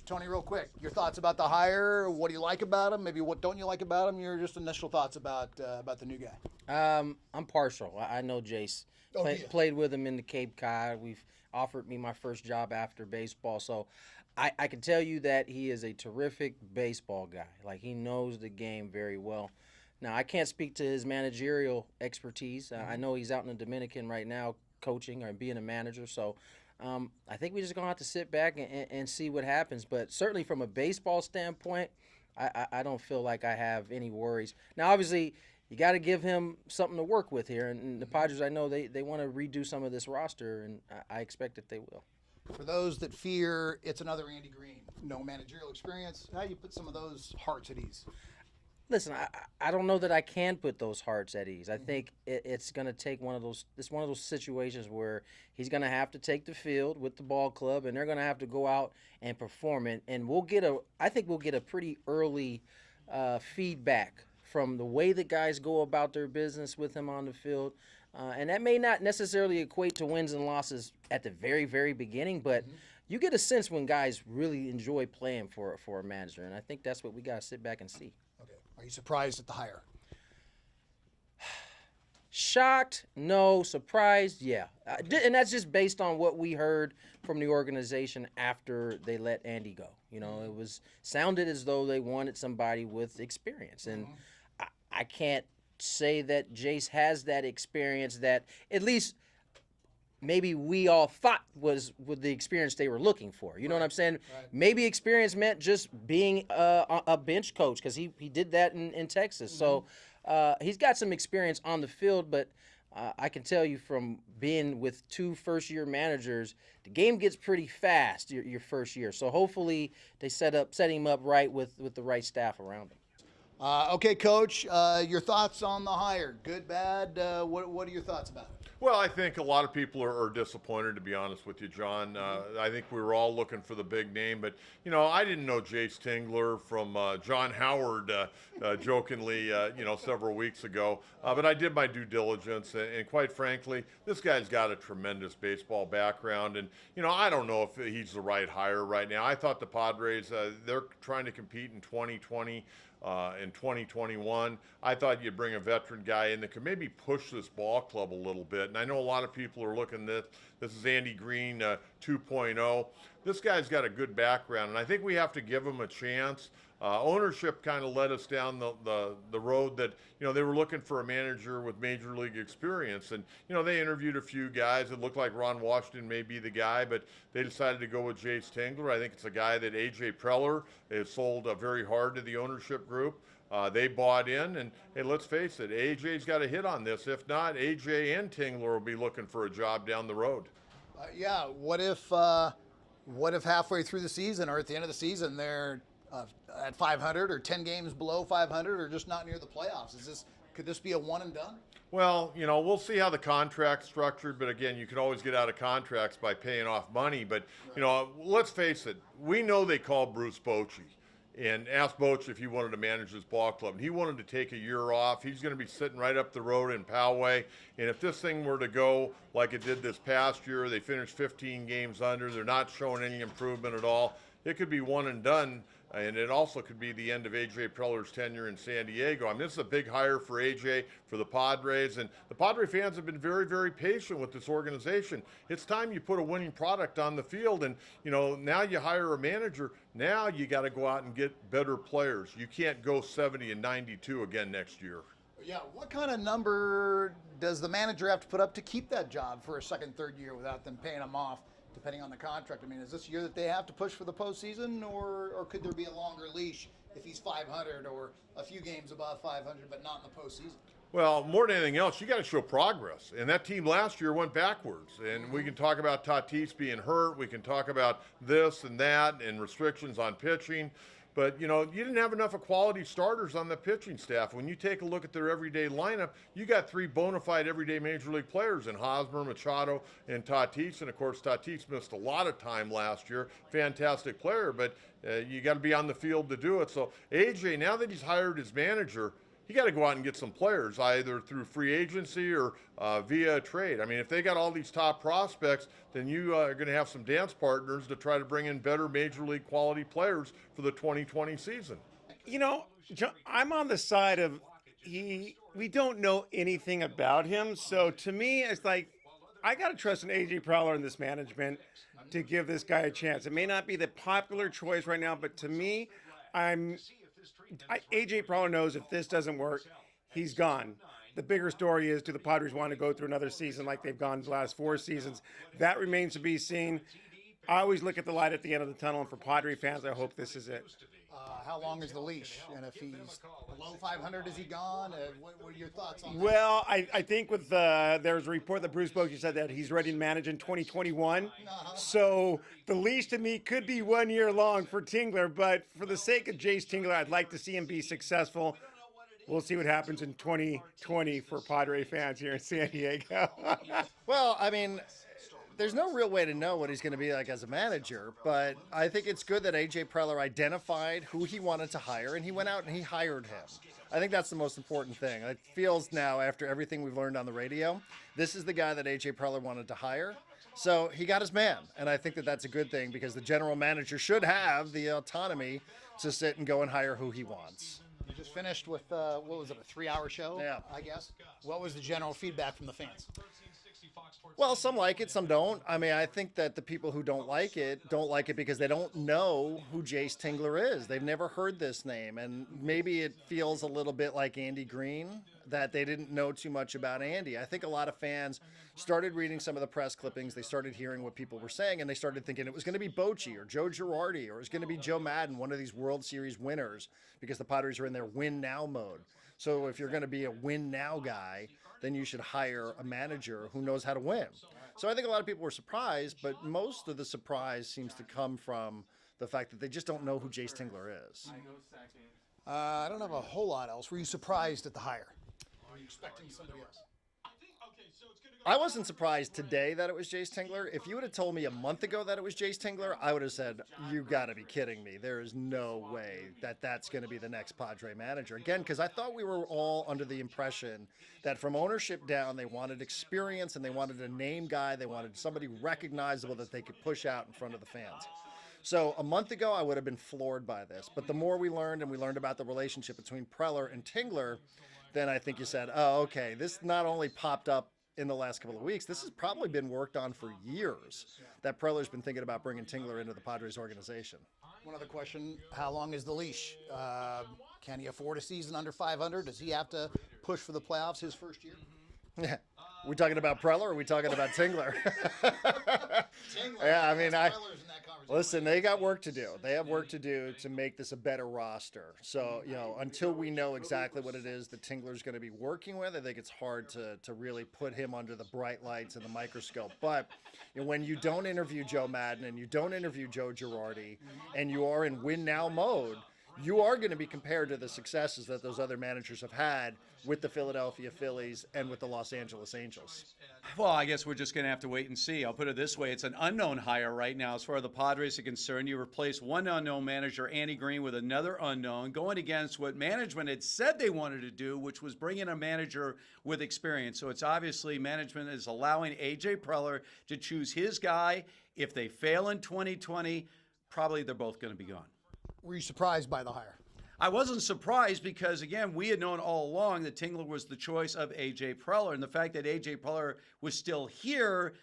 Tony, real quick, your thoughts about the hire? What do you like about him? Maybe what don't you like about him? Your just initial thoughts about the new guy. I'm partial. I know Jayce. Played with him in the Cape Cod. We've offered me my first job after baseball, so I can tell you that he is a terrific baseball guy. Like, he knows the game very well. Now, I can't speak to his managerial expertise. I know he's out in the Dominican right now coaching or being a manager, so I think we're just going to have to sit back and see what happens. But certainly from a baseball standpoint, I don't feel like I have any worries. Now, obviously, you got to give him something to work with here. And the Padres, I know they want to redo some of this roster, and I expect that they will. For those that fear it's another Andy Green, no managerial experience, how do you put some of those hearts at ease? Listen, I don't know that I can put those hearts at ease. I think it's going to take one of those situations where he's going to have to take the field with the ball club, and they're going to have to go out and perform it. And I think we'll get a pretty early feedback from the way the guys go about their business with him on the field. And that may not necessarily equate to wins and losses at the very, very beginning, but you get a sense when guys really enjoy playing for a manager. And I think that's what we got to sit back and see. Okay. Are you surprised at the hire? Shocked? No. Surprised? Yeah. And that's just based on what we heard from the organization after they let Andy go. You know, it was sounded as though they wanted somebody with experience. And I can't say that Jayce has that experience that at least maybe we all thought was with the experience they were looking for. You know what I'm saying? Right. Maybe experience meant just being a bench coach, because he did that in Texas. So he's got some experience on the field, but I can tell you from being with 2 first-year managers, the game gets pretty fast your first year. So hopefully they set him up right with the right staff around him. Okay, Coach, your thoughts on the hire? Good, bad? What are your thoughts about it? Well, I think a lot of people are disappointed, to be honest with you, John. I think we were all looking for the big name, but, you know, I didn't know Jayce Tingler from John Howard, jokingly, several weeks ago. But I did my due diligence, and quite frankly, this guy's got a tremendous baseball background. And, you know, I don't know if he's the right hire right now. I thought the Padres, they're trying to compete in 2020. In 2021, I thought you'd bring a veteran guy in that could maybe push this ball club a little bit. And I know a lot of people are looking at this is Andy Green 2.0. This guy's got a good background, and I think we have to give him a chance. Ownership kind of led us down the road that, you know, they were looking for a manager with major league experience. And, you know, they interviewed a few guys. It looked like Ron Washington may be the guy, but they decided to go with Jayce Tingler. I think it's a guy that AJ Preller has sold very hard to the ownership group. They bought in, and hey, let's face it, AJ's got a hit on this. If not, AJ and Tingler will be looking for a job down the road. What if halfway through the season or at the end of the season they're at 500 or 10 games below 500 or just not near the playoffs? Could this be a one and done? Well, you know, we'll see how the contract's structured, but again, you can always get out of contracts by paying off money. But, you know, let's face it, we know they called Bruce Bochy and asked Bochy if he wanted to manage this ball club. And he wanted to take a year off. He's going to be sitting right up the road in Poway. And if this thing were to go like it did this past year, they finished 15 games under, they're not showing any improvement at all, it could be one and done. And it also could be the end of AJ Preller's tenure in San Diego. I mean, this is a big hire for AJ, for the Padres. And the Padre fans have been very, very patient with this organization. It's time you put a winning product on the field. And, you know, now you hire a manager. Now you got to go out and get better players. You can't go 70 and 92 again next year. Yeah, what kind of number does the manager have to put up to keep that job for a second, third year without them paying him off? Depending on the contract. I mean, is this year that they have to push for the postseason, or could there be a longer leash if he's 500 or a few games above 500, but not in the postseason? Well, more than anything else, you got to show progress. And that team last year went backwards. And we can talk about Tatis being hurt. We can talk about this and that and restrictions on pitching. But, you know, you didn't have enough of quality starters on the pitching staff. When you take a look at their everyday lineup, you got 3 bona fide everyday major league players in Hosmer, Machado, and Tatis. And, of course, Tatis missed a lot of time last year. Fantastic player, but you got to be on the field to do it. So, AJ, now that he's hired his manager, you got to go out and get some players, either through free agency or via trade. I mean, if they got all these top prospects, then you are going to have some dance partners to try to bring in better major league quality players for the 2020 season. You know, I'm on the side of we don't know anything about him. So to me, it's like, I got to trust an AJ Preller in this management to give this guy a chance. It may not be the popular choice right now, but to me, AJ Preller knows if this doesn't work, he's gone. The bigger story is, do the Padres want to go through another season like they've gone the last 4 seasons? That remains to be seen. I always look at the light at the end of the tunnel, and for Padre fans, I hope this is it. How long is the leash? And if he's below 500, is he gone? What are your thoughts on that? Well, I think with there's a report that Bruce Bochy said that he's ready to manage in 2021. So the leash to me could be 1 year long for Tingler, but for the sake of Jayce Tingler, I'd like to see him be successful. We'll see what happens in 2020 for Padre fans here in San Diego. Well, I mean, there's no real way to know what he's going to be like as a manager, but I think it's good that AJ Preller identified who he wanted to hire, and he went out and he hired him. I think that's the most important thing. It feels now, after everything we've learned on the radio, this is the guy that AJ Preller wanted to hire. So he got his man, and I think that that's a good thing, because the general manager should have the autonomy to sit and go and hire who he wants. You just finished with, what was it, a 3-hour show? Yeah. I guess. What was the general feedback from the fans? Well, some like it, some don't. I mean, I think that the people who don't like it because they don't know who Jayce Tingler is. They've never heard this name, and maybe it feels a little bit like Andy Green, that they didn't know too much about Andy. I think a lot of fans started reading some of the press clippings. They started hearing what people were saying, and they started thinking it was going to be Bochy or Joe Girardi, or it was going to be Joe Madden, one of these World Series winners, because the Padres are in their win-now mode. So if you're going to be a win-now guy, then you should hire a manager who knows how to win. So I think a lot of people were surprised, but most of the surprise seems to come from the fact that they just don't know who Jayce Tingler is. I don't have a whole lot else. Were you surprised at the hire? Were you expecting somebody else? I wasn't surprised today that it was Jayce Tingler. If you would have told me a month ago that it was Jayce Tingler, I would have said, you got to be kidding me. There is no way that that's going to be the next Padre manager. Again, because I thought we were all under the impression that from ownership down, they wanted experience and they wanted a name guy. They wanted somebody recognizable that they could push out in front of the fans. So a month ago, I would have been floored by this. But the more we learned, and we learned about the relationship between Preller and Tingler, then I think you said, oh, okay, this not only popped up in the last couple of weeks, this has probably been worked on for years, that Preller's been thinking about bringing Tingler into the Padres organization. One other question, how long is the leash? Can he afford a season under 500? Does he have to push for the playoffs his first year? Yeah. We talking about Preller, or are we talking about Tingler? Tingler, Yeah, I mean, Preller's in that conversation. Listen, they got work to do. They have work to do to make this a better roster. So, until we know exactly what it is that Tingler's going to be working with, I think it's hard to really put him under the bright lights and the microscope. But when you don't interview Joe Madden and you don't interview Joe Girardi, and you are in win-now mode, you are going to be compared to the successes that those other managers have had with the Philadelphia Phillies and with the Los Angeles Angels. Well, I guess we're just going to have to wait and see. I'll put it this way. It's an unknown hire right now as far as the Padres are concerned. You replace one unknown manager, Andy Green, with another unknown, going against what management had said they wanted to do, which was bring in a manager with experience. So it's obviously management is allowing AJ Preller to choose his guy. If they fail in 2020, probably they're both going to be gone. Were you surprised by the hire? I wasn't surprised because, again, we had known all along that Tingler was the choice of AJ Preller, and the fact that AJ Preller was still here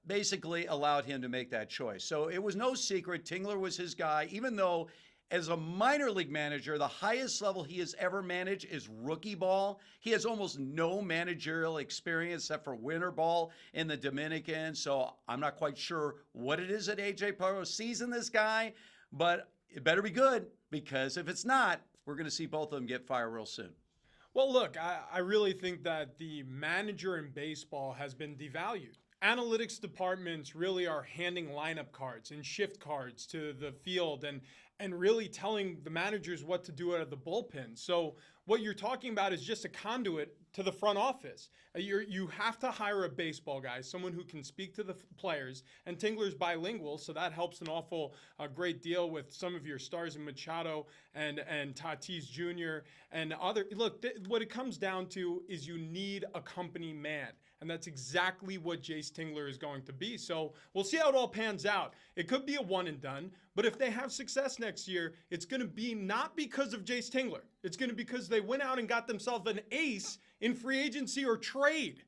basically allowed him to make that choice. So it was no secret Tingler was his guy, even though as a minor league manager, the highest level he has ever managed is rookie ball. He has almost no managerial experience except for winter ball in the Dominican, so I'm not quite sure what it is that AJ Preller sees in this guy, but it better be good, because if it's not, we're going to see both of them get fired real soon. Well, look, I really think that the manager in baseball has been devalued. Analytics departments really are handing lineup cards and shift cards to the field and really telling the managers what to do out of the bullpen. So what you're talking about is just a conduit to the front office. You have to hire a baseball guy, someone who can speak to the players. And Tingler's bilingual, so that helps an great deal with some of your stars in Machado and Tatis Jr. and other. Look, what it comes down to is you need a company man. And that's exactly what Jayce Tingler is going to be. So we'll see how it all pans out. It could be a one and done, but if they have success next year, it's going to be not because of Jayce Tingler. It's going to be because they went out and got themselves an ace in free agency or trade.